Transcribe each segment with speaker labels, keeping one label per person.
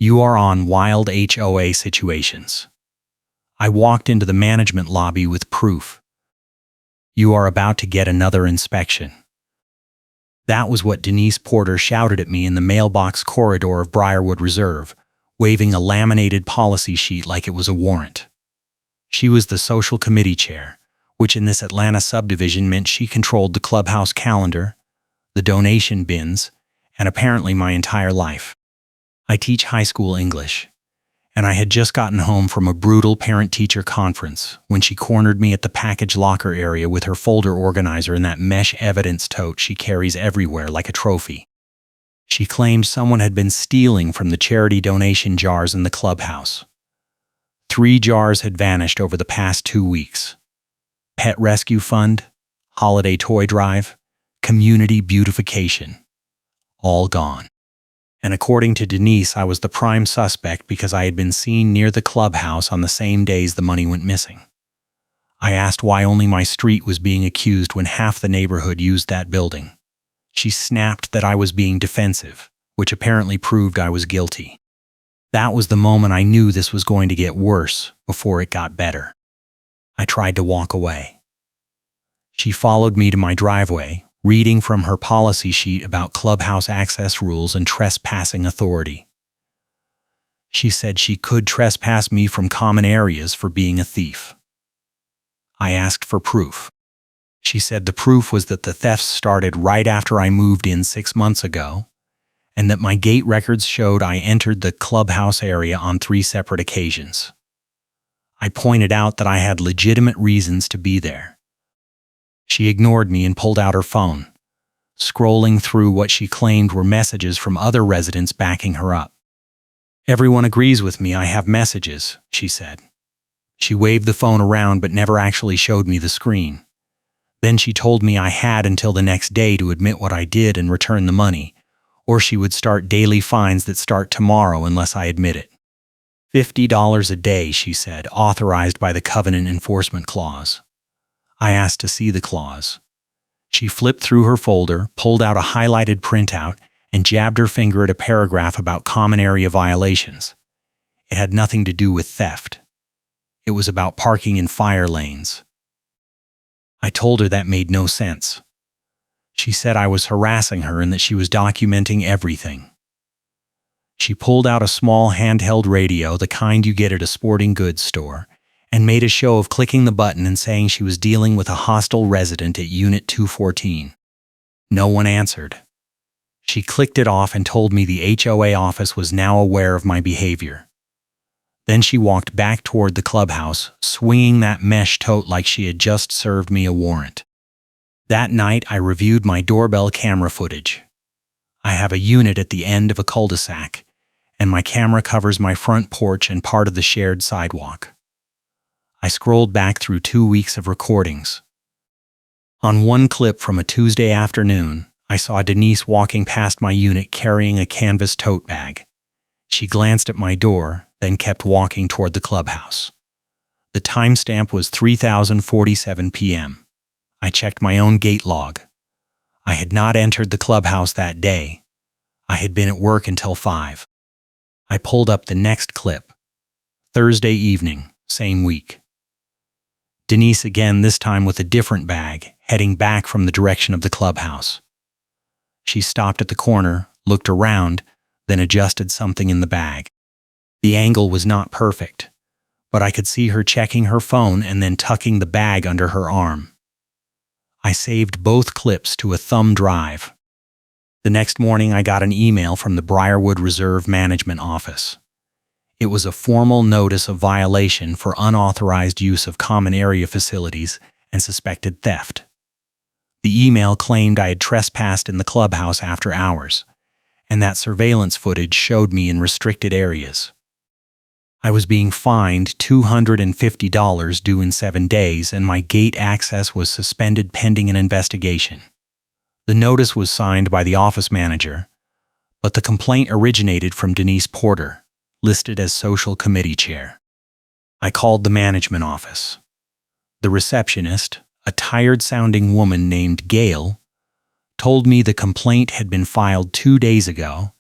Speaker 1: You are on wild HOA situations. I walked into the management lobby with proof. You are about to get another inspection. That was what Denise Porter shouted at me in the mailbox corridor of Briarwood Reserve, waving a laminated policy sheet like it was a warrant. She was the social committee chair, which in this Atlanta subdivision meant she controlled the clubhouse calendar, the donation bins, and apparently my entire life. I teach high school English, and I had just gotten home from a brutal parent-teacher conference when she cornered me at the package locker area with her folder organizer and that mesh evidence tote she carries everywhere like a trophy. She claimed someone had been stealing from the charity donation jars in the clubhouse. 3 jars had vanished over the past 2 weeks. Pet Rescue Fund, Holiday Toy Drive, Community Beautification. All gone. And according to Denise, I was the prime suspect because I had been seen near the clubhouse on the same days the money went missing. I asked why only my street was being accused when half the neighborhood used that building. She snapped that I was being defensive, which apparently proved I was guilty. That was the moment I knew this was going to get worse before it got better. I tried to walk away. She followed me to my driveway, reading from her policy sheet about clubhouse access rules and trespassing authority. She said she could trespass me from common areas for being a thief. I asked for proof. She said the proof was that the thefts started right after I moved in 6 months ago, and that my gate records showed I entered the clubhouse area on 3 separate occasions. I pointed out that I had legitimate reasons to be there. She ignored me and pulled out her phone, scrolling through what she claimed were messages from other residents backing her up. Everyone agrees with me I have messages, she said. She waved the phone around but never actually showed me the screen. Then she told me I had until the next day to admit what I did and return the money, or she would start daily fines that start tomorrow unless I admit it. $50 a day, she said, authorized by the Covenant Enforcement Clause. I asked to see the clause. She flipped through her folder, pulled out a highlighted printout, and jabbed her finger at a paragraph about common area violations. It had nothing to do with theft. It was about parking in fire lanes. I told her that made no sense. She said I was harassing her and that she was documenting everything. She pulled out a small handheld radio, the kind you get at a sporting goods store, and made a show of clicking the button and saying she was dealing with a hostile resident at Unit 214. No one answered. She clicked it off and told me the HOA office was now aware of my behavior. Then she walked back toward the clubhouse, swinging that mesh tote like she had just served me a warrant. That night, I reviewed my doorbell camera footage. I have a unit at the end of a cul-de-sac, and my camera covers my front porch and part of the shared sidewalk. I scrolled back through 2 weeks of recordings. On one clip from a Tuesday afternoon, I saw Denise walking past my unit carrying a canvas tote bag. She glanced at my door, then kept walking toward the clubhouse. The timestamp was 3:47 p.m. I checked my own gate log. I had not entered the clubhouse that day. I had been at work until 5. I pulled up the next clip. Thursday evening, same week. Denise again, this time with a different bag, heading back from the direction of the clubhouse. She stopped at the corner, looked around, then adjusted something in the bag. The angle was not perfect, but I could see her checking her phone and then tucking the bag under her arm. I saved both clips to a thumb drive. The next morning, I got an email from the Briarwood Reserve Management Office. It was a formal notice of violation for unauthorized use of common area facilities and suspected theft. The email claimed I had trespassed in the clubhouse after hours, and that surveillance footage showed me in restricted areas. I was being fined $250 due in 7 days, and my gate access was suspended pending an investigation. The notice was signed by the office manager, but the complaint originated from Denise Porter, listed as social committee chair. I called the management office. The receptionist, a tired-sounding woman named Gail, told me the complaint had been filed 2 days ago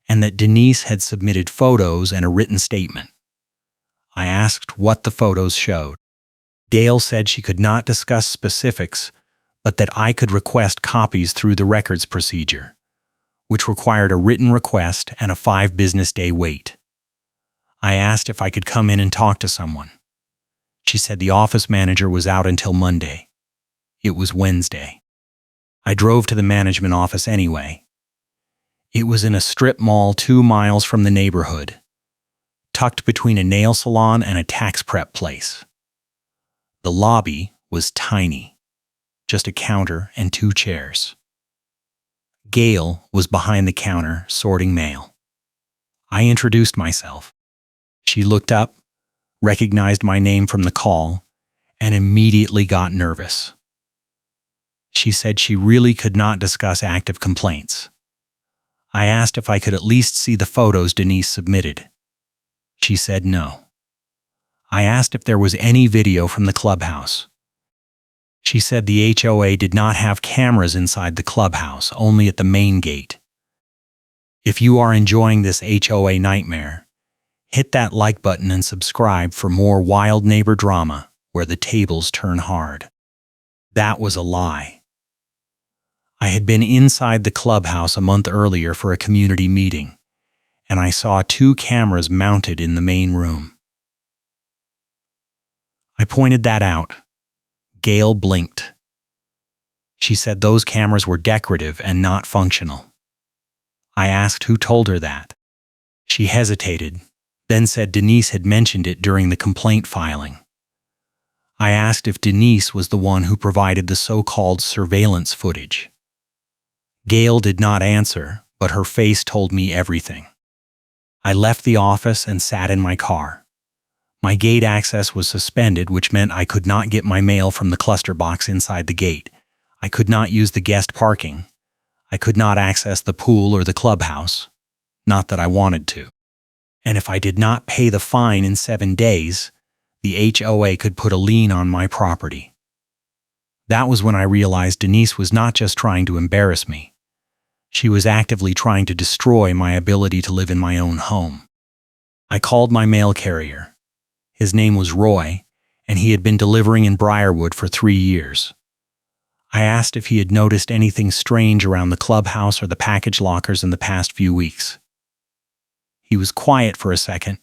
Speaker 1: and that Denise had submitted photos and a written statement. I asked what the photos showed. Gail said she could not discuss specifics, but that I could request copies through the records procedure, which required a written request and a 5-business-day wait. I asked if I could come in and talk to someone. She said the office manager was out until Monday. It was Wednesday. I drove to the management office anyway. It was in a strip mall 2 miles from the neighborhood, tucked between a nail salon and a tax prep place. The lobby was tiny, just a counter and 2 chairs. Gail was behind the counter sorting mail. I introduced myself. She looked up, recognized my name from the call, and immediately got nervous. She said she really could not discuss active complaints. I asked if I could at least see the photos Denise submitted. She said no. I asked if there was any video from the clubhouse. She said the HOA did not have cameras inside the clubhouse, only at the main gate. If you are enjoying this HOA nightmare, hit that like button and subscribe for more wild neighbor drama where the tables turn hard. That was a lie. I had been inside the clubhouse a month earlier for a community meeting, and I saw 2 cameras mounted in the main room. I pointed that out. Gail blinked. She said those cameras were decorative and not functional. I asked who told her that. She hesitated, then said Denise had mentioned it during the complaint filing. I asked if Denise was the one who provided the so-called surveillance footage. Gail did not answer, but her face told me everything. I left the office and sat in my car. My gate access was suspended, which meant I could not get my mail from the cluster box inside the gate. I could not use the guest parking. I could not access the pool or the clubhouse. Not that I wanted to. And if I did not pay the fine in 7 days, the HOA could put a lien on my property. That was when I realized Denise was not just trying to embarrass me. She was actively trying to destroy my ability to live in my own home. I called my mail carrier. His name was Roy, and he had been delivering in Briarwood for 3 years. I asked if he had noticed anything strange around the clubhouse or the package lockers in the past few weeks. He was quiet for a second,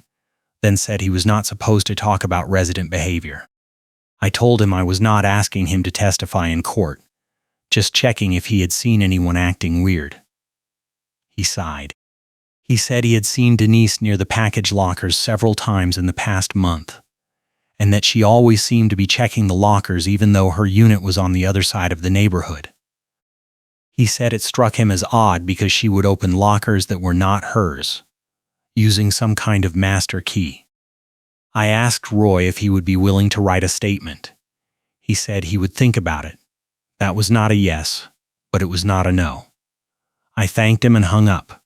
Speaker 1: then said he was not supposed to talk about resident behavior. I told him I was not asking him to testify in court, just checking if he had seen anyone acting weird. He sighed. He said he had seen Denise near the package lockers several times in the past month, and that she always seemed to be checking the lockers even though her unit was on the other side of the neighborhood. He said it struck him as odd because she would open lockers that were not hers, using some kind of master key. I asked Roy if he would be willing to write a statement. He said he would think about it. That was not a yes, but it was not a no. I thanked him and hung up.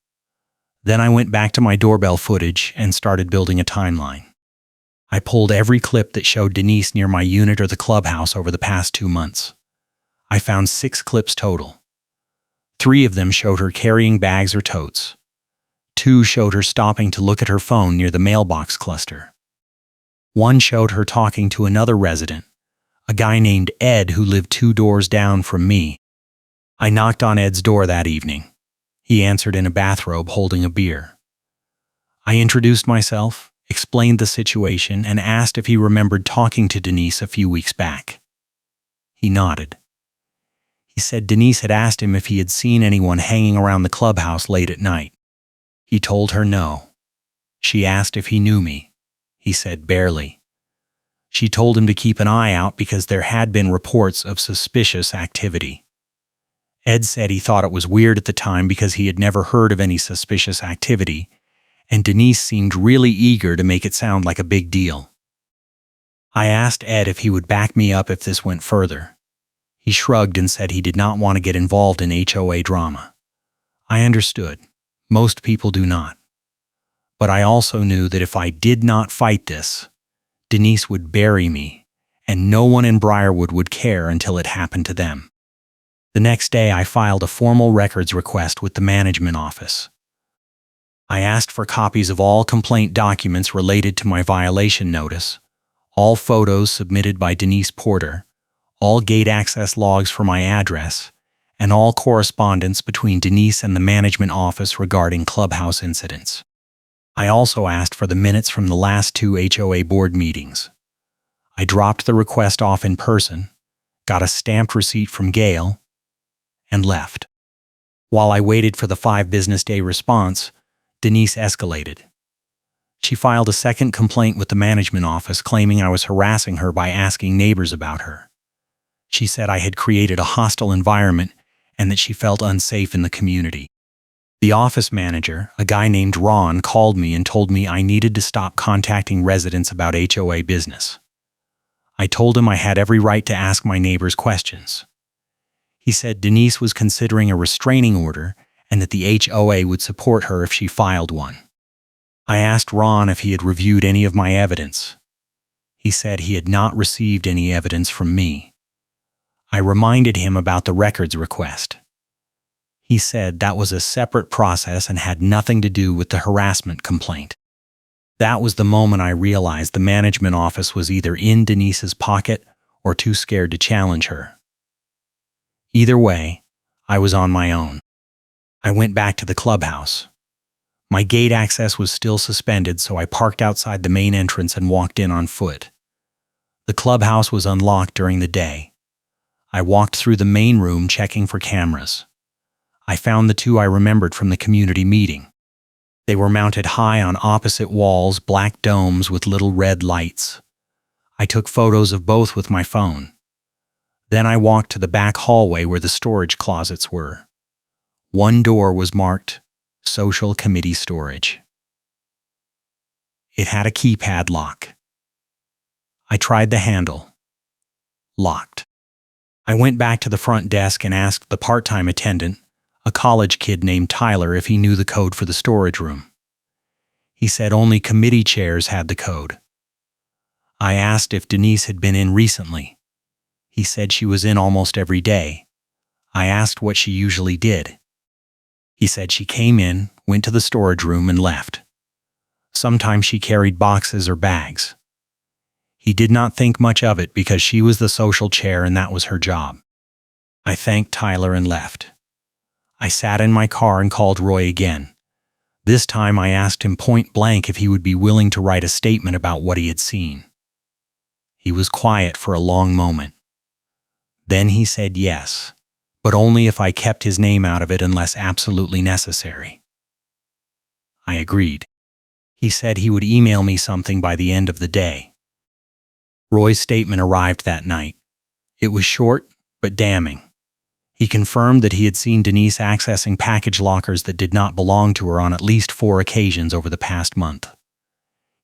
Speaker 1: Then I went back to my doorbell footage and started building a timeline. I pulled every clip that showed Denise near my unit or the clubhouse over the past 2 months. I found 6 clips total. 3 of them showed her carrying bags or totes. 2 showed her stopping to look at her phone near the mailbox cluster. 1 showed her talking to another resident, a guy named Ed who lived 2 doors down from me. I knocked on Ed's door that evening. He answered in a bathrobe holding a beer. I introduced myself, explained the situation, and asked if he remembered talking to Denise a few weeks back. He nodded. He said Denise had asked him if he had seen anyone hanging around the clubhouse late at night. He told her no. She asked if he knew me. He said barely. She told him to keep an eye out because there had been reports of suspicious activity. Ed said he thought it was weird at the time because he had never heard of any suspicious activity, and Denise seemed really eager to make it sound like a big deal. I asked Ed if he would back me up if this went further. He shrugged and said he did not want to get involved in HOA drama. I understood. Most people do not. But I also knew that if I did not fight this, Denise would bury me, and no one in Briarwood would care until it happened to them. The next day, I filed a formal records request with the management office. I asked for copies of all complaint documents related to my violation notice, all photos submitted by Denise Porter, all gate access logs for my address, and all correspondence between Denise and the management office regarding clubhouse incidents. I also asked for the minutes from the last 2 HOA board meetings. I dropped the request off in person, got a stamped receipt from Gail, and left. While I waited for the 5-business-day response, Denise escalated. She filed a second complaint with the management office claiming I was harassing her by asking neighbors about her. She said I had created a hostile environment and that she felt unsafe in the community. The office manager, a guy named Ron, called me and told me I needed to stop contacting residents about HOA business. I told him I had every right to ask my neighbors questions. He said Denise was considering a restraining order and that the HOA would support her if she filed one. I asked Ron if he had reviewed any of my evidence. He said he had not received any evidence from me. I reminded him about the records request. He said that was a separate process and had nothing to do with the harassment complaint. That was the moment I realized the management office was either in Denise's pocket or too scared to challenge her. Either way, I was on my own. I went back to the clubhouse. My gate access was still suspended, so I parked outside the main entrance and walked in on foot. The clubhouse was unlocked during the day. I walked through the main room checking for cameras. I found the 2 I remembered from the community meeting. They were mounted high on opposite walls, black domes with little red lights. I took photos of both with my phone. Then I walked to the back hallway where the storage closets were. One door was marked Social Committee Storage. It had a keypad lock. I tried the handle. Locked. I went back to the front desk and asked the part-time attendant, a college kid named Tyler, if he knew the code for the storage room. He said only committee chairs had the code. I asked if Denise had been in recently. He said she was in almost every day. I asked what she usually did. He said she came in, went to the storage room, and left. Sometimes she carried boxes or bags. He did not think much of it because she was the social chair and that was her job. I thanked Tyler and left. I sat in my car and called Roy again. This time I asked him point blank if he would be willing to write a statement about what he had seen. He was quiet for a long moment. Then he said yes, but only if I kept his name out of it unless absolutely necessary. I agreed. He said he would email me something by the end of the day. Roy's statement arrived that night. It was short, but damning. He confirmed that he had seen Denise accessing package lockers that did not belong to her on at least 4 occasions over the past month.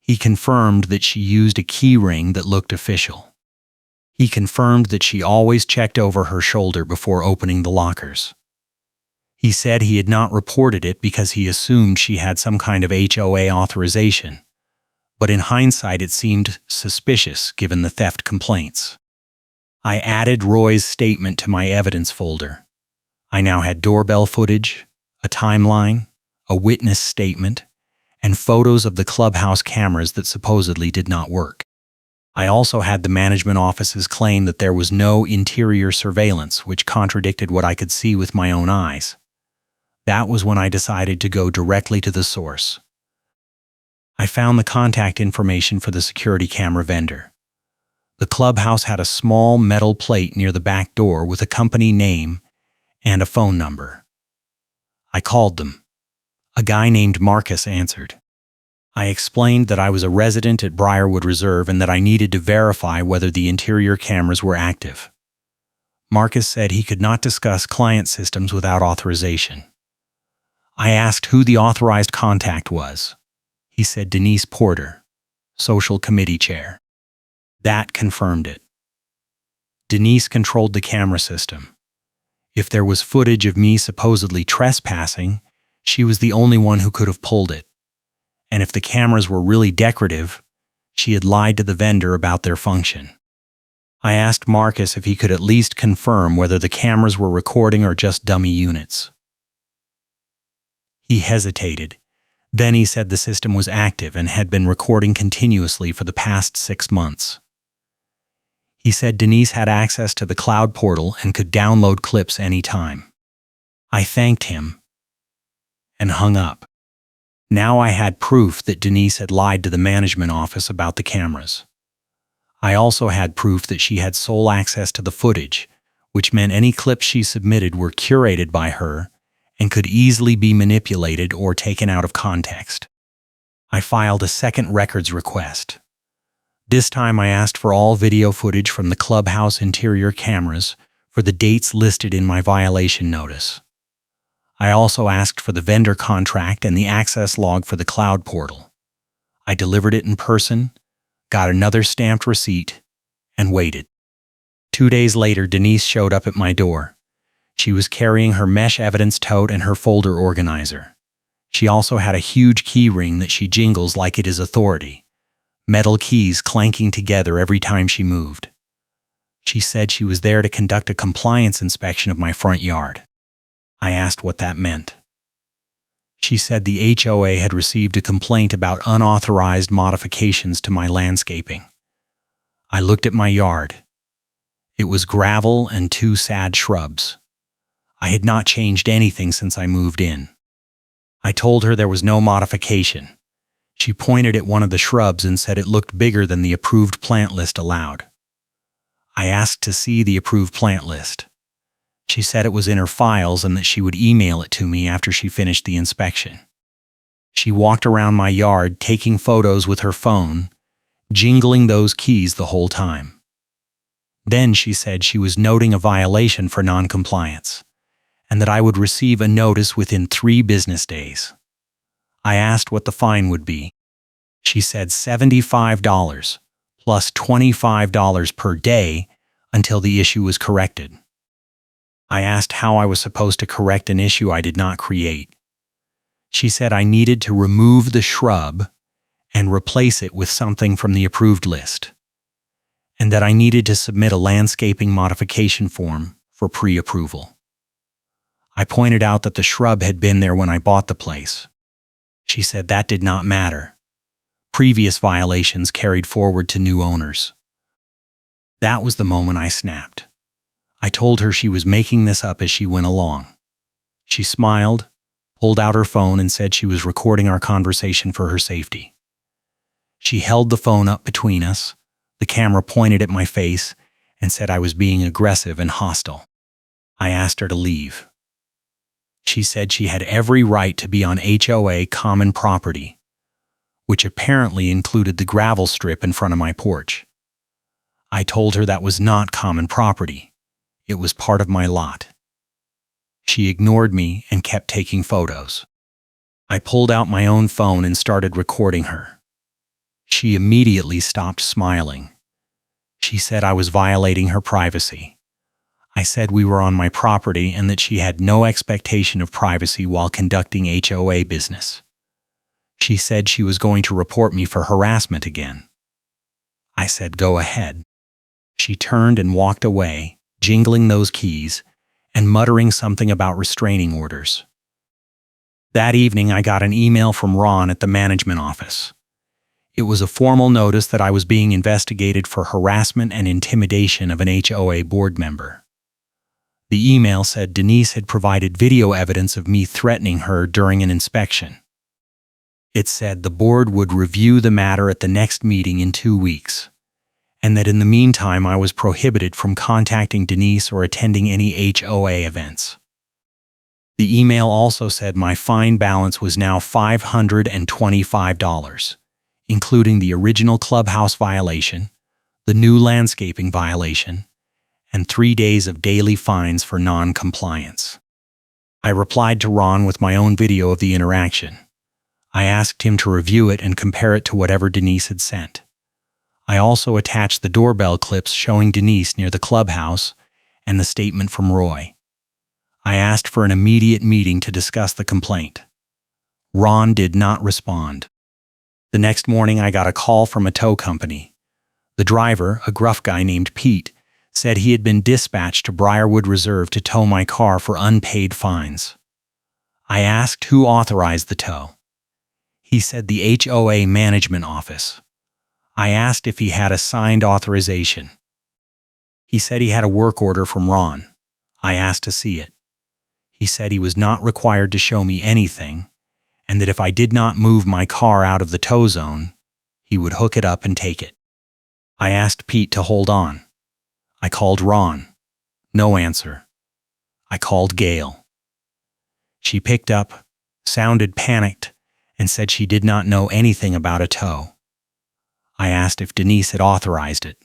Speaker 1: He confirmed that she used a key ring that looked official. He confirmed that she always checked over her shoulder before opening the lockers. He said he had not reported it because he assumed she had some kind of HOA authorization, but in hindsight it seemed suspicious given the theft complaints. I added Roy's statement to my evidence folder. I now had doorbell footage, a timeline, a witness statement, and photos of the clubhouse cameras that supposedly did not work. I also had the management office's claim that there was no interior surveillance, which contradicted what I could see with my own eyes. That was when I decided to go directly to the source. I found the contact information for the security camera vendor. The clubhouse had a small metal plate near the back door with a company name and a phone number. I called them. A guy named Marcus answered. I explained that I was a resident at Briarwood Reserve and that I needed to verify whether the interior cameras were active. Marcus said he could not discuss client systems without authorization. I asked who the authorized contact was. He said Denise Porter, social committee chair. That confirmed it. Denise controlled the camera system. If there was footage of me supposedly trespassing, she was the only one who could have pulled it. And if the cameras were really decorative, she had lied to the vendor about their function. I asked Marcus if he could at least confirm whether the cameras were recording or just dummy units. He hesitated, Then he said the system was active and had been recording continuously for the past 6 months. He said Denise had access to the cloud portal and could download clips anytime. I thanked him and hung up. Now I had proof that Denise had lied to the management office about the cameras. I also had proof that she had sole access to the footage, which meant any clips she submitted were curated by her and could easily be manipulated or taken out of context. I filed a second records request. This time I asked for all video footage from the clubhouse interior cameras for the dates listed in my violation notice. I also asked for the vendor contract and the access log for the cloud portal. I delivered it in person, got another stamped receipt, and waited. 2 days later, Denise showed up at my door. She was carrying her mesh evidence tote and her folder organizer. She also had a huge key ring that she jingles like it is authority, metal keys clanking together every time she moved. She said she was there to conduct a compliance inspection of my front yard. I asked what that meant. She said the HOA had received a complaint about unauthorized modifications to my landscaping. I looked at my yard. It was gravel and 2 sad shrubs. I had not changed anything since I moved in. I told her there was no modification. She pointed at one of the shrubs and said it looked bigger than the approved plant list allowed. I asked to see the approved plant list. She said it was in her files and that she would email it to me after she finished the inspection. She walked around my yard taking photos with her phone, jingling those keys the whole time. Then she said she was noting a violation for noncompliance, and that I would receive a notice within 3 business days. I asked what the fine would be. She said $75 plus $25 per day until the issue was corrected. I asked how I was supposed to correct an issue I did not create. She said I needed to remove the shrub and replace it with something from the approved list, and that I needed to submit a landscaping modification form for pre-approval. I pointed out that the shrub had been there when I bought the place. She said that did not matter. Previous violations carried forward to new owners. That was the moment I snapped. I told her she was making this up as she went along. She smiled, pulled out her phone, and said she was recording our conversation for her safety. She held the phone up between us, the camera pointed at my face, and said I was being aggressive and hostile. I asked her to leave. She said she had every right to be on HOA common property, which apparently included the gravel strip in front of my porch. I told her that was not common property. It was part of my lot. She ignored me and kept taking photos. I pulled out my own phone and started recording her. She immediately stopped smiling. She said I was violating her privacy. I said we were on my property and that she had no expectation of privacy while conducting HOA business. She said she was going to report me for harassment again. I said, go ahead. She turned and walked away, jingling those keys and muttering something about restraining orders. That evening, I got an email from Ron at the management office. It was a formal notice that I was being investigated for harassment and intimidation of an HOA board member. The email said Denise had provided video evidence of me threatening her during an inspection. It said the board would review the matter at the next meeting in 2 weeks, and that in the meantime I was prohibited from contacting Denise or attending any HOA events. The email also said my fine balance was now $525, including the original clubhouse violation, the new landscaping violation, and 3 days of daily fines for non-compliance. I replied to Ron with my own video of the interaction. I asked him to review it and compare it to whatever Denise had sent. I also attached the doorbell clips showing Denise near the clubhouse and the statement from Roy. I asked for an immediate meeting to discuss the complaint. Ron did not respond. The next morning, I got a call from a tow company. The driver, a gruff guy named Pete, said he had been dispatched to Briarwood Reserve to tow my car for unpaid fines. I asked who authorized the tow. He said the HOA management office. I asked if he had a signed authorization. He said he had a work order from Ron. I asked to see it. He said he was not required to show me anything, and that if I did not move my car out of the tow zone, he would hook it up and take it. I asked Pete to hold on. I called Ron. No answer. I called Gail. She picked up, sounded panicked, and said she did not know anything about a tow. I asked if Denise had authorized it.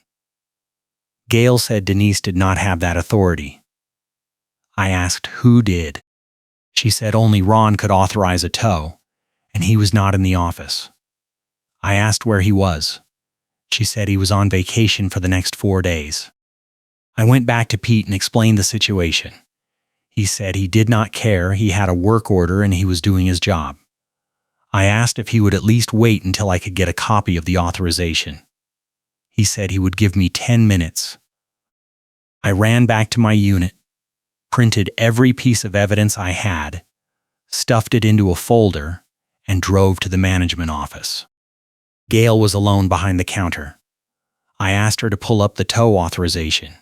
Speaker 1: Gail said Denise did not have that authority. I asked who did. She said only Ron could authorize a tow, and he was not in the office. I asked where he was. She said he was on vacation for the next 4 days. I went back to Pete and explained the situation. He said he did not care, he had a work order and he was doing his job. I asked if he would at least wait until I could get a copy of the authorization. He said he would give me 10 minutes. I ran back to my unit, printed every piece of evidence I had, stuffed it into a folder, and drove to the management office. Gail was alone behind the counter. I asked her to pull up the tow authorization.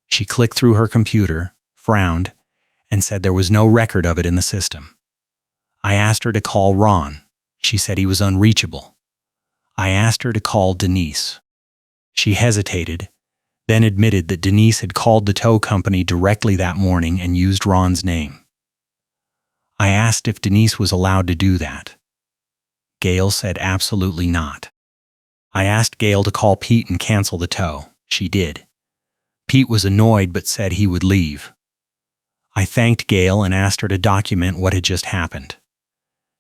Speaker 1: She clicked through her computer, frowned, and said there was no record of it in the system. I asked her to call Ron. She said he was unreachable. I asked her to call Denise. She hesitated, then admitted that Denise had called the tow company directly that morning and used Ron's name. I asked if Denise was allowed to do that. Gail said absolutely not. I asked Gail to call Pete and cancel the tow. She did. Pete was annoyed but said he would leave. I thanked Gail and asked her to document what had just happened.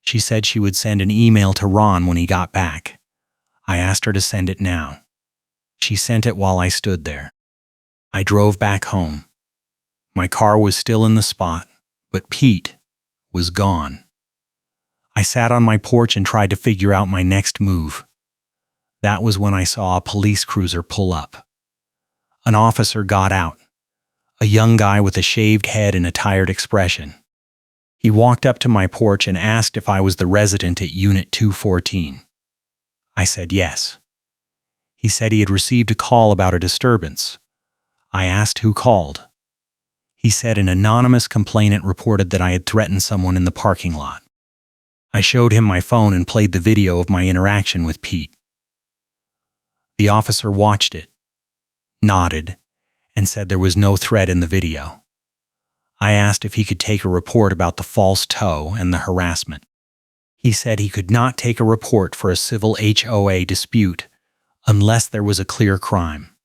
Speaker 1: She said she would send an email to Ron when he got back. I asked her to send it now. She sent it while I stood there. I drove back home. My car was still in the spot, but Pete was gone. I sat on my porch and tried to figure out my next move. That was when I saw a police cruiser pull up. An officer got out, a young guy with a shaved head and a tired expression. He walked up to my porch and asked if I was the resident at Unit 214. I said yes. He said he had received a call about a disturbance. I asked who called. He said an anonymous complainant reported that I had threatened someone in the parking lot. I showed him my phone and played the video of my interaction with Pete. The officer watched it, nodded, and said there was no threat in the video. I asked if he could take a report about the false tow and the harassment. He said he could not take a report for a civil HOA dispute unless there was a clear crime.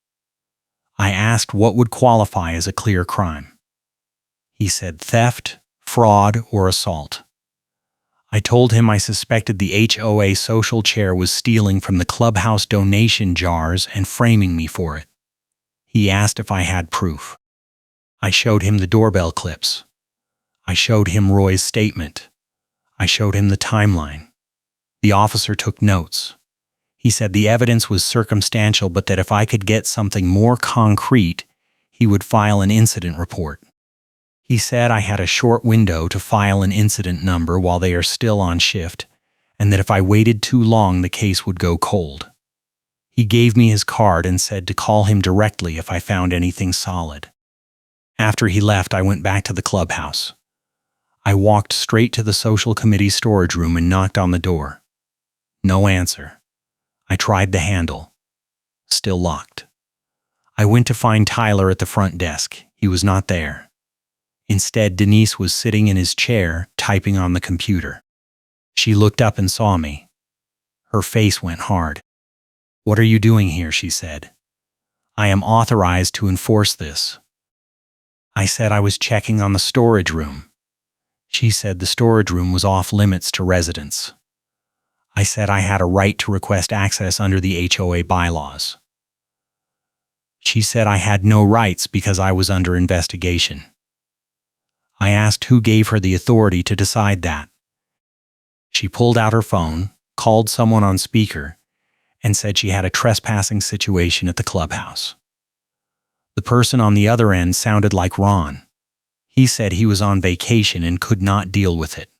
Speaker 1: I asked what would qualify as a clear crime. He said theft, fraud, or assault. I told him I suspected the HOA social chair was stealing from the clubhouse donation jars and framing me for it. He asked if I had proof. I showed him the doorbell clips. I showed him Roy's statement. I showed him the timeline. The officer took notes. He said the evidence was circumstantial, but that if I could get something more concrete, he would file an incident report. He said I had a short window to file an incident number while they are still on shift, and that if I waited too long, the case would go cold. He gave me his card and said to call him directly if I found anything solid. After he left, I went back to the clubhouse. I walked straight to the social committee storage room and knocked on the door. No answer. I tried the handle. Still locked. I went to find Tyler at the front desk. He was not there. Instead, Denise was sitting in his chair, typing on the computer. She looked up and saw me. Her face went hard. "What are you doing here?" she said. "I am authorized to enforce this." I said I was checking on the storage room. She said the storage room was off limits to residents. I said I had a right to request access under the HOA bylaws. She said I had no rights because I was under investigation. I asked who gave her the authority to decide that. She pulled out her phone, called someone on speaker, and said she had a trespassing situation at the clubhouse. The person on the other end sounded like Ron. He said he was on vacation and could not deal with it.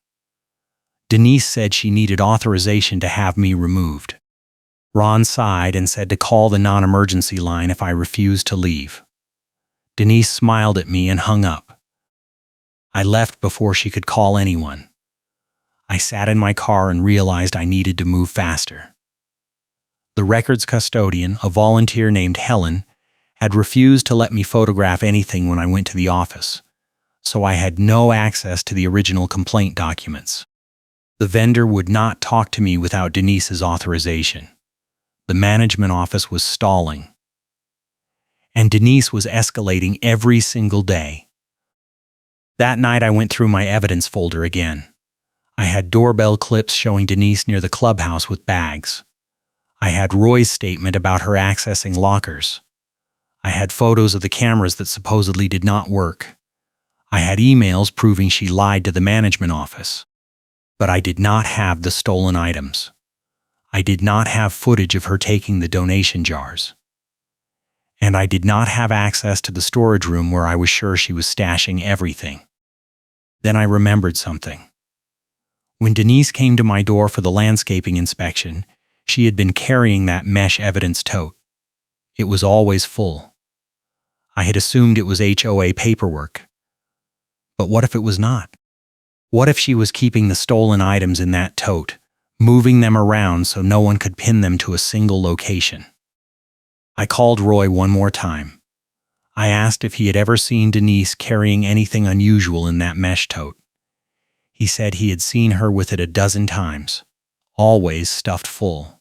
Speaker 1: Denise said she needed authorization to have me removed. Ron sighed and said to call the non-emergency line if I refused to leave. Denise smiled at me and hung up. I left before she could call anyone. I sat in my car and realized I needed to move faster. The records custodian, a volunteer named Helen, had refused to let me photograph anything when I went to the office, so I had no access to the original complaint documents. The vendor would not talk to me without Denise's authorization. The management office was stalling, and Denise was escalating every single day. That night I went through my evidence folder again. I had doorbell clips showing Denise near the clubhouse with bags. I had Roy's statement about her accessing lockers. I had photos of the cameras that supposedly did not work. I had emails proving she lied to the management office. But I did not have the stolen items. I did not have footage of her taking the donation jars. And I did not have access to the storage room where I was sure she was stashing everything. Then I remembered something. When Denise came to my door for the landscaping inspection, she had been carrying that mesh evidence tote. It was always full. I had assumed it was HOA paperwork. But what if it was not? What if she was keeping the stolen items in that tote, moving them around so no one could pin them to a single location? I called Roy one more time. I asked if he had ever seen Denise carrying anything unusual in that mesh tote. He said he had seen her with it a dozen times, always stuffed full.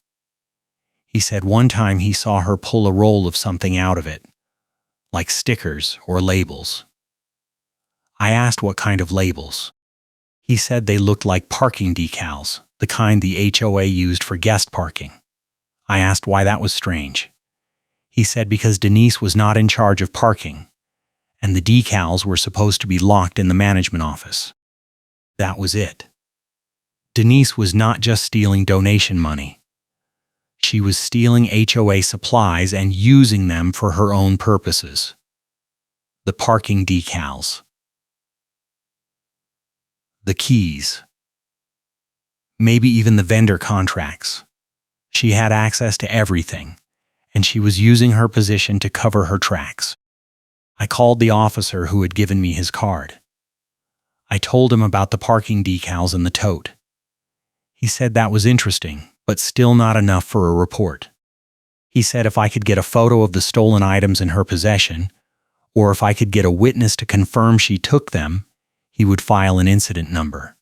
Speaker 1: He said one time he saw her pull a roll of something out of it, like stickers or labels. I asked what kind of labels. He said they looked like parking decals, the kind the HOA used for guest parking. I asked why that was strange. He said because Denise was not in charge of parking, and the decals were supposed to be locked in the management office. That was it. Denise was not just stealing donation money. She was stealing HOA supplies and using them for her own purposes. The parking decals. The keys. Maybe even the vendor contracts. She had access to everything, and she was using her position to cover her tracks. I called the officer who had given me his card. I told him about the parking decals in the tote. He said that was interesting, but still not enough for a report. He said if I could get a photo of the stolen items in her possession, or if I could get a witness to confirm she took them, he would file an incident number.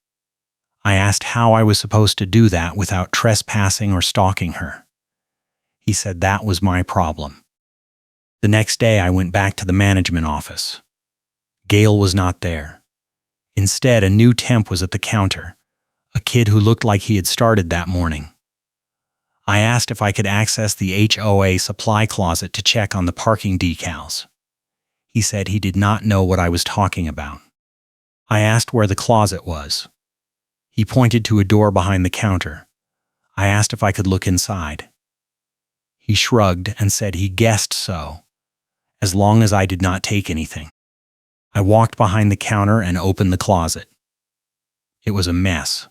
Speaker 1: I asked how I was supposed to do that without trespassing or stalking her. He said that was my problem. The next day I went back to the management office. Gail was not there. Instead, a new temp was at the counter, a kid who looked like he had started that morning. I asked if I could access the HOA supply closet to check on the parking decals. He said he did not know what I was talking about. I asked where the closet was. He pointed to a door behind the counter. I asked if I could look inside. He shrugged and said he guessed so, as long as I did not take anything. I walked behind the counter and opened the closet. It was a mess.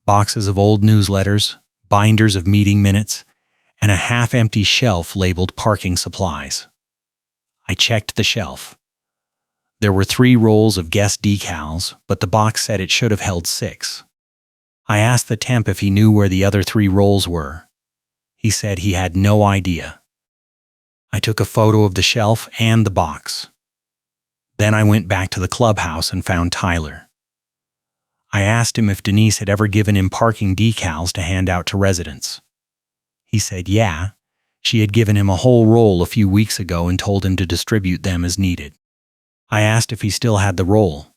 Speaker 1: Boxes of old newsletters, binders of meeting minutes, and a half-empty shelf labeled parking supplies. I checked the shelf. There were 3 rolls of guest decals, but the box said it should have held 6. I asked the temp if he knew where the other 3 rolls were. He said he had no idea. I took a photo of the shelf and the box. Then I went back to the clubhouse and found Tyler. I asked him if Denise had ever given him parking decals to hand out to residents. He said yeah, she had given him a whole roll a few weeks ago and told him to distribute them as needed. I asked if he still had the roll.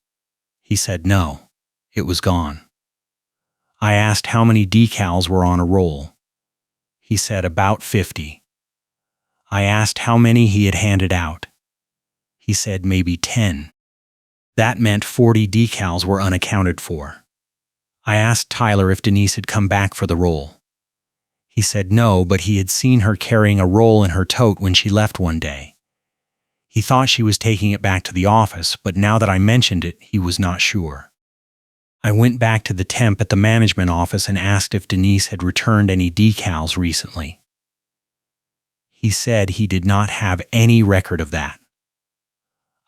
Speaker 1: He said no, it was gone. I asked how many decals were on a roll. He said about 50. I asked how many he had handed out. He said maybe 10. That meant 40 decals were unaccounted for. I asked Tyler if Denise had come back for the roll. He said no, but he had seen her carrying a roll in her tote when she left one day. He thought she was taking it back to the office, but now that I mentioned it, he was not sure. I went back to the temp at the management office and asked if Denise had returned any decals recently. He said he did not have any record of that.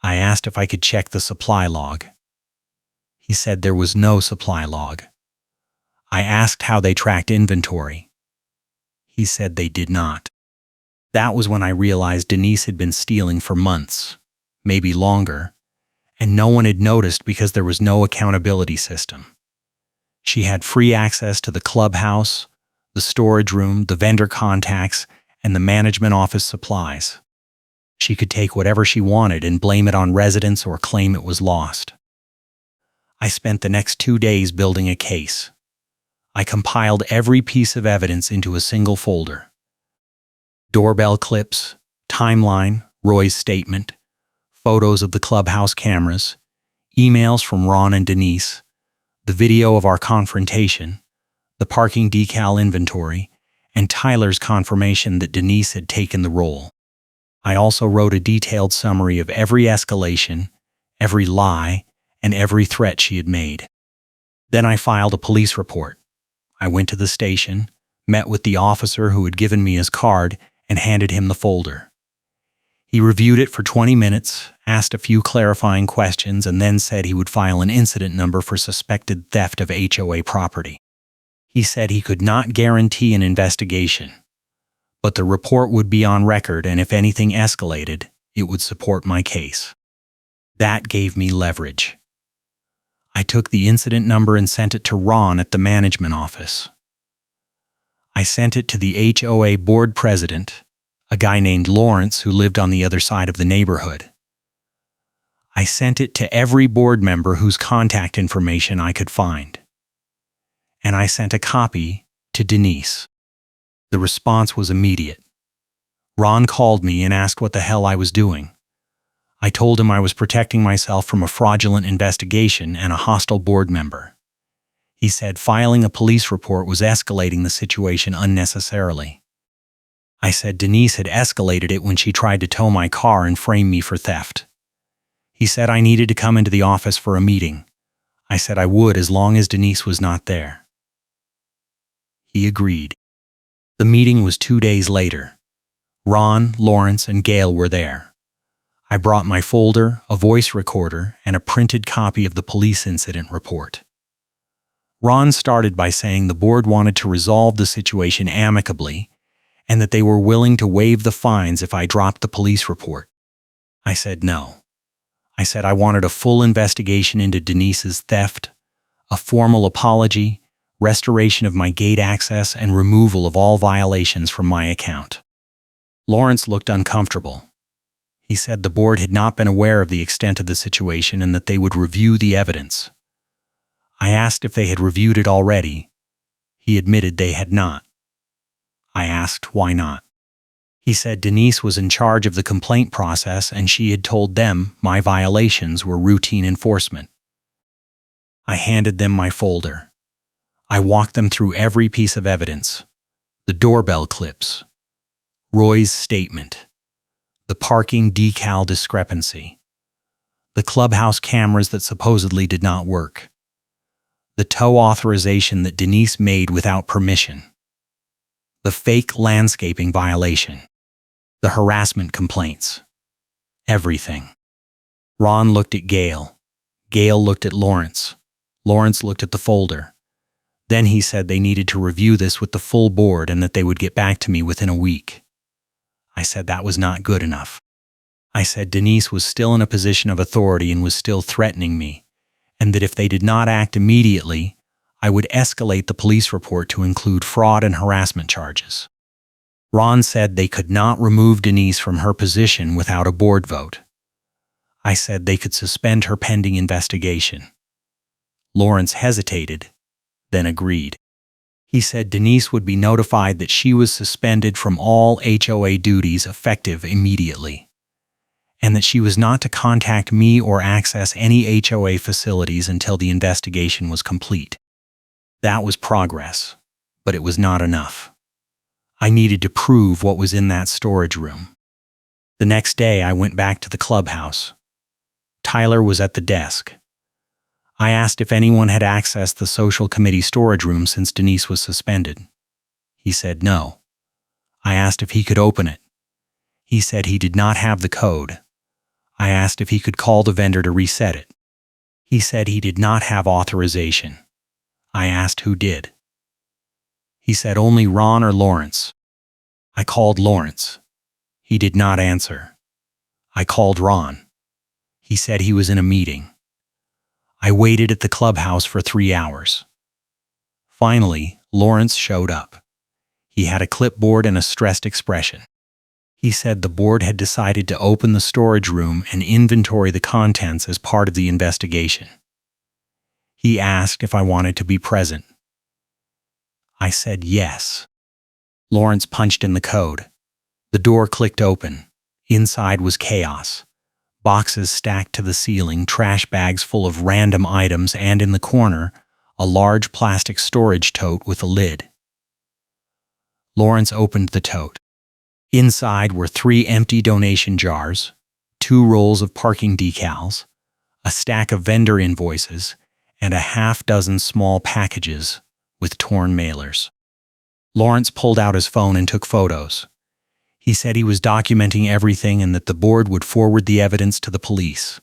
Speaker 1: I asked if I could check the supply log. He said there was no supply log. I asked how they tracked inventory. He said they did not. That was when I realized Denise had been stealing for months, maybe longer, and no one had noticed because there was no accountability system. She had free access to the clubhouse, the storage room, the vendor contacts, and the management office supplies. She could take whatever she wanted and blame it on residents or claim it was lost. I spent the next 2 days building a case. I compiled every piece of evidence into a single folder. Doorbell clips, timeline, Roy's statement, photos of the clubhouse cameras, emails from Ron and Denise, the video of our confrontation, the parking decal inventory, and Tyler's confirmation that Denise had taken the role. I also wrote a detailed summary of every escalation, every lie, and every threat she had made. Then I filed a police report. I went to the station, met with the officer who had given me his card, and handed him the folder. He reviewed it for 20 minutes, asked a few clarifying questions, and then said he would file an incident number for suspected theft of HOA property. He said he could not guarantee an investigation, but the report would be on record, and if anything escalated, it would support my case. That gave me leverage. I took the incident number and sent it to Ron at the management office. I sent it to the HOA board president, a guy named Lawrence who lived on the other side of the neighborhood. I sent it to every board member whose contact information I could find. And I sent a copy to Denise. The response was immediate. Ron called me and asked what the hell I was doing. I told him I was protecting myself from a fraudulent investigation and a hostile board member. He said filing a police report was escalating the situation unnecessarily. I said Denise had escalated it when she tried to tow my car and frame me for theft. He said I needed to come into the office for a meeting. I said I would as long as Denise was not there. He agreed. The meeting was 2 days later. Ron, Lawrence, and Gail were there. I brought my folder, a voice recorder, and a printed copy of the police incident report. Ron started by saying the board wanted to resolve the situation amicably and that they were willing to waive the fines if I dropped the police report. I said no. I said I wanted a full investigation into Denise's theft, a formal apology, restoration of my gate access, and removal of all violations from my account. Lawrence looked uncomfortable. He said the board had not been aware of the extent of the situation and that they would review the evidence. I asked if they had reviewed it already. He admitted they had not. I asked why not. He said Denise was in charge of the complaint process and she had told them my violations were routine enforcement. I handed them my folder. I walked them through every piece of evidence: the doorbell clips, Roy's statement, the parking decal discrepancy, the clubhouse cameras that supposedly did not work, the tow authorization that Denise made without permission, the fake landscaping violation, the harassment complaints, everything. Ron looked at Gail. Gail looked at Lawrence. Lawrence looked at the folder. Then he said they needed to review this with the full board and that they would get back to me within a week. I said that was not good enough. I said Denise was still in a position of authority and was still threatening me, and that if they did not act immediately, I would escalate the police report to include fraud and harassment charges. Ron said they could not remove Denise from her position without a board vote. I said they could suspend her pending investigation. Lawrence hesitated, then agreed. He said Denise would be notified that she was suspended from all HOA duties effective immediately, and that she was not to contact me or access any HOA facilities until the investigation was complete. That was progress, but it was not enough. I needed to prove what was in that storage room. The next day, I went back to the clubhouse. Tyler was at the desk. I asked if anyone had accessed the social committee storage room since Denise was suspended. He said no. I asked if he could open it. He said he did not have the code. I asked if he could call the vendor to reset it. He said he did not have authorization. I asked who did. He said only Ron or Lawrence. I called Lawrence. He did not answer. I called Ron. He said he was in a meeting. I waited at the clubhouse for 3 hours. Finally, Lawrence showed up. He had a clipboard and a stressed expression. He said the board had decided to open the storage room and inventory the contents as part of the investigation. He asked if I wanted to be present. I said yes. Lawrence punched in the code. The door clicked open. Inside was chaos. Boxes stacked to the ceiling, trash bags full of random items, and in the corner, a large plastic storage tote with a lid. Lawrence opened the tote. Inside were 3 empty donation jars, 2 rolls of parking decals, a stack of vendor invoices, and a half-dozen small packages with torn mailers. Lawrence pulled out his phone and took photos. He said he was documenting everything and that the board would forward the evidence to the police.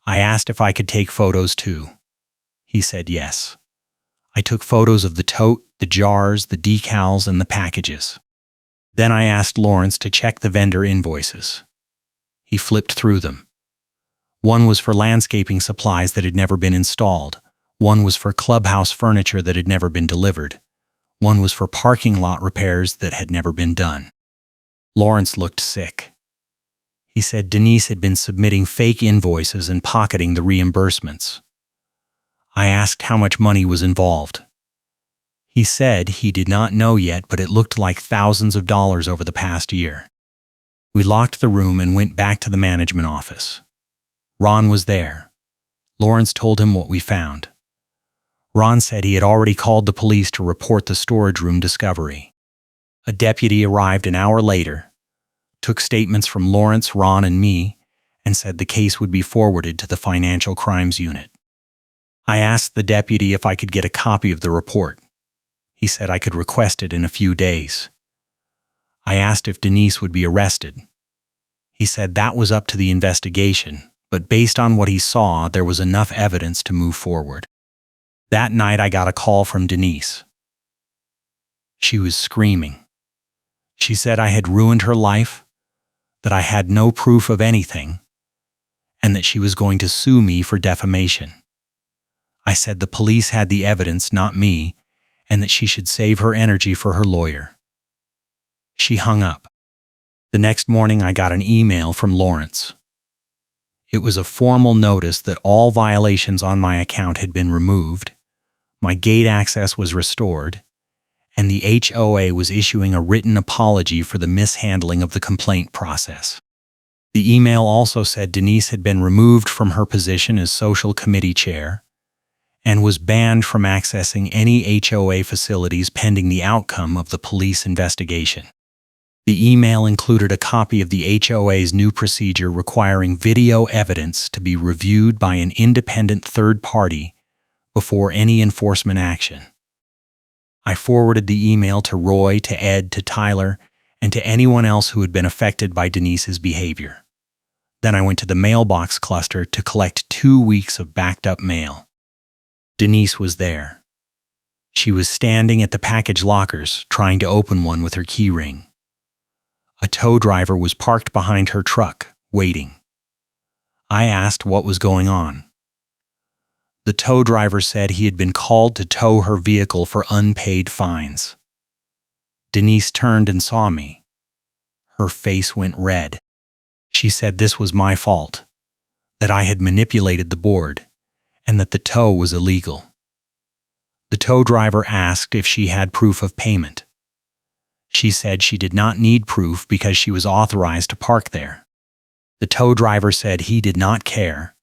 Speaker 1: I asked if I could take photos too. He said yes. I took photos of the tote, the jars, the decals, and the packages. Then I asked Lawrence to check the vendor invoices. He flipped through them. One was for landscaping supplies that had never been installed. One was for clubhouse furniture that had never been delivered. One was for parking lot repairs that had never been done. Lawrence looked sick. He said Denise had been submitting fake invoices and pocketing the reimbursements. I asked how much money was involved. He said he did not know yet, but it looked like thousands of dollars over the past year. We locked the room and went back to the management office. Ron was there. Lawrence told him what we found. Ron said he had already called the police to report the storage room discovery. A deputy arrived an hour later, took statements from Lawrence, Ron, and me, and said the case would be forwarded to the Financial Crimes Unit. I asked the deputy if I could get a copy of the report. He said I could request it in a few days. I asked if Denise would be arrested. He said that was up to the investigation, but based on what he saw, there was enough evidence to move forward. That night I got a call from Denise. She was screaming. She said I had ruined her life, that I had no proof of anything, and that she was going to sue me for defamation. I said the police had the evidence, not me, and that she should save her energy for her lawyer. She hung up. The next morning I got an email from Lawrence. It was a formal notice that all violations on my account had been removed, my gate access was restored, and the HOA was issuing a written apology for the mishandling of the complaint process. The email also said Denise had been removed from her position as social committee chair and was banned from accessing any HOA facilities pending the outcome of the police investigation. The email included a copy of the HOA's new procedure requiring video evidence to be reviewed by an independent third party before any enforcement action. I forwarded the email to Roy, to Ed, to Tyler, and to anyone else who had been affected by Denise's behavior. Then I went to the mailbox cluster to collect 2 weeks of backed up mail. Denise was there. She was standing at the package lockers, trying to open one with her key ring. A tow driver was parked behind her truck, waiting. I asked what was going on. The tow driver said he had been called to tow her vehicle for unpaid fines. Denise turned and saw me. Her face went red. She said this was my fault, that I had manipulated the board, and that the tow was illegal. The tow driver asked if she had proof of payment. She said she did not need proof because she was authorized to park there. The tow driver said he did not care,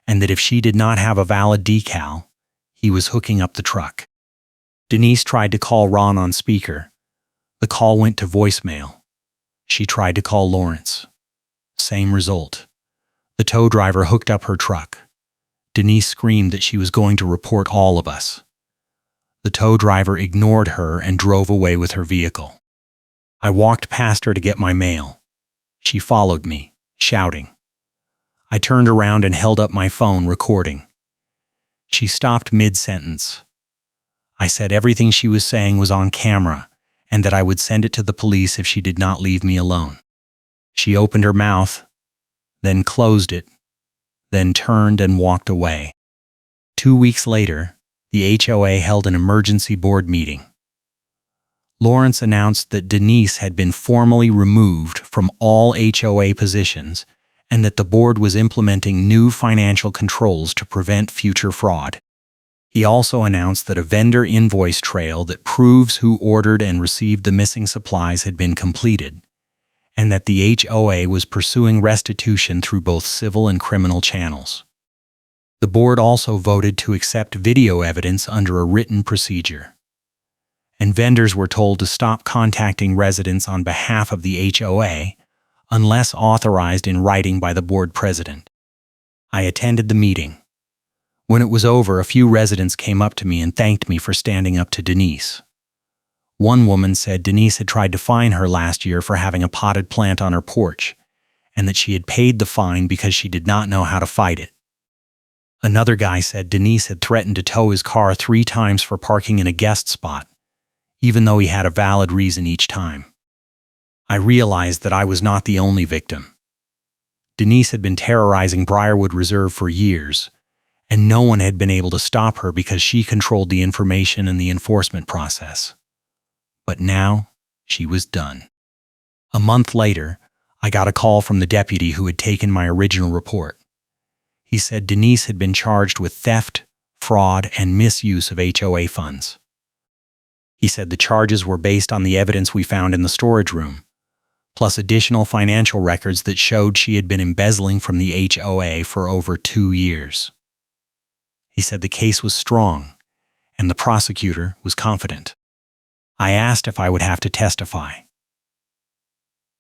Speaker 1: and that if she did not have a valid decal, he was hooking up the truck. Denise tried to call Ron on speaker. The call went to voicemail. She tried to call Lawrence. Same result. The tow driver hooked up her truck. Denise screamed that she was going to report all of us. The tow driver ignored her and drove away with her vehicle. I walked past her to get my mail. She followed me, shouting. I turned around and held up my phone, recording. She stopped mid-sentence. I said everything she was saying was on camera and that I would send it to the police if she did not leave me alone. She opened her mouth, then closed it, then turned and walked away. 2 weeks later, the HOA held an emergency board meeting. Lawrence announced that Denise had been formally removed from all HOA positions and that the board was implementing new financial controls to prevent future fraud. He also announced that a vendor invoice trail that proves who ordered and received the missing supplies had been completed, and that the HOA was pursuing restitution through both civil and criminal channels. The board also voted to accept video evidence under a written procedure. And vendors were told to stop contacting residents on behalf of the HOA unless authorized in writing by the board president. I attended the meeting. When it was over, a few residents came up to me and thanked me for standing up to Denise. One woman said Denise had tried to fine her last year for having a potted plant on her porch, and that she had paid the fine because she did not know how to fight it. Another guy said Denise had threatened to tow his car 3 times for parking in a guest spot, even though he had a valid reason each time. I realized that I was not the only victim. Denise had been terrorizing Briarwood Reserve for years, and no one had been able to stop her because she controlled the information and the enforcement process. But now, she was done. A month later, I got a call from the deputy who had taken my original report. He said Denise had been charged with theft, fraud, and misuse of HOA funds. He said the charges were based on the evidence we found in the storage room, plus additional financial records that showed she had been embezzling from the HOA for over 2 years. He said the case was strong, and the prosecutor was confident. I asked if I would have to testify.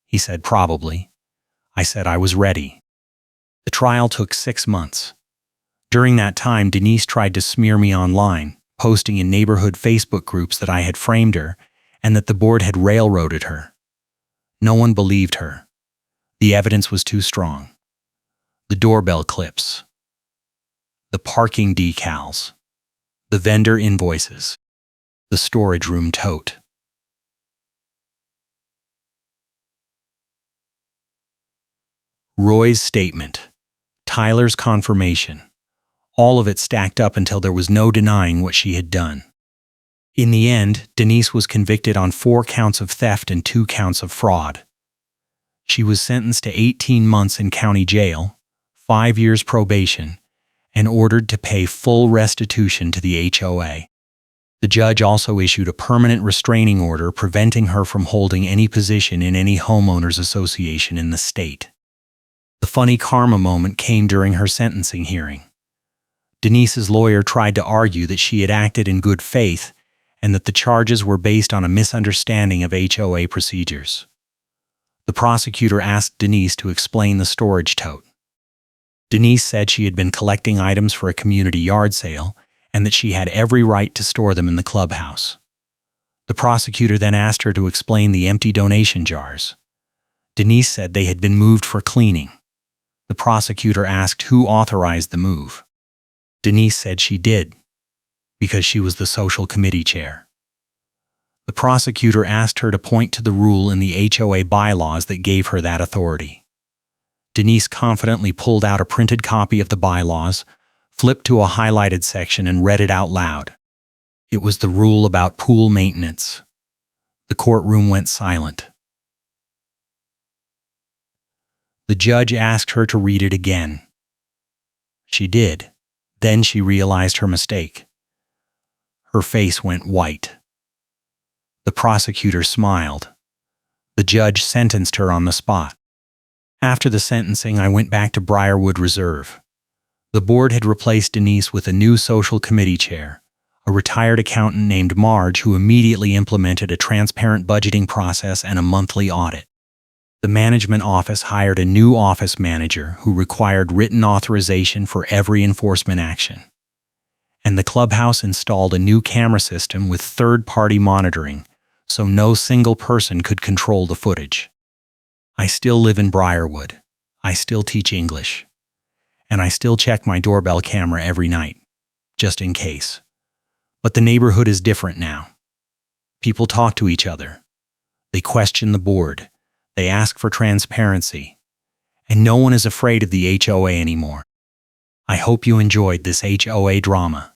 Speaker 1: He said probably. I said I was ready. The trial took 6 months. During that time, Denise tried to smear me online, posting in neighborhood Facebook groups that I had framed her and that the board had railroaded her. No one believed her. The evidence was too strong. The doorbell clips, the parking decals, the vendor invoices, the storage room tote. Roy's statement, Tyler's confirmation, all of it stacked up until there was no denying what she had done. In the end, Denise was convicted on 4 counts of theft and 2 counts of fraud. She was sentenced to 18 months in county jail, 5 years probation, and ordered to pay full restitution to the HOA. The judge also issued a permanent restraining order preventing her from holding any position in any homeowners association in the state. The funny karma moment came during her sentencing hearing. Denise's lawyer tried to argue that she had acted in good faith and that the charges were based on a misunderstanding of HOA procedures. The prosecutor asked Denise to explain the storage tote. Denise said she had been collecting items for a community yard sale and that she had every right to store them in the clubhouse. The prosecutor then asked her to explain the empty donation jars. Denise said they had been moved for cleaning. The prosecutor asked who authorized the move. Denise said she did, because she was the social committee chair. The prosecutor asked her to point to the rule in the HOA bylaws that gave her that authority. Denise confidently pulled out a printed copy of the bylaws, flipped to a highlighted section and read it out loud. It was the rule about pool maintenance. The courtroom went silent. The judge asked her to read it again. She did. Then she realized her mistake. Her face went white. The prosecutor smiled. The judge sentenced her on the spot. After the sentencing, I went back to Briarwood Reserve. The board had replaced Denise with a new social committee chair, a retired accountant named Marge who immediately implemented a transparent budgeting process and a monthly audit. The management office hired a new office manager who required written authorization for every enforcement action. And the clubhouse installed a new camera system with third-party monitoring, so no single person could control the footage. I still live in Briarwood. I still teach English. And I still check my doorbell camera every night, just in case. But the neighborhood is different now. People talk to each other. They question the board. They ask for transparency. And no one is afraid of the HOA anymore. I hope you enjoyed this HOA drama.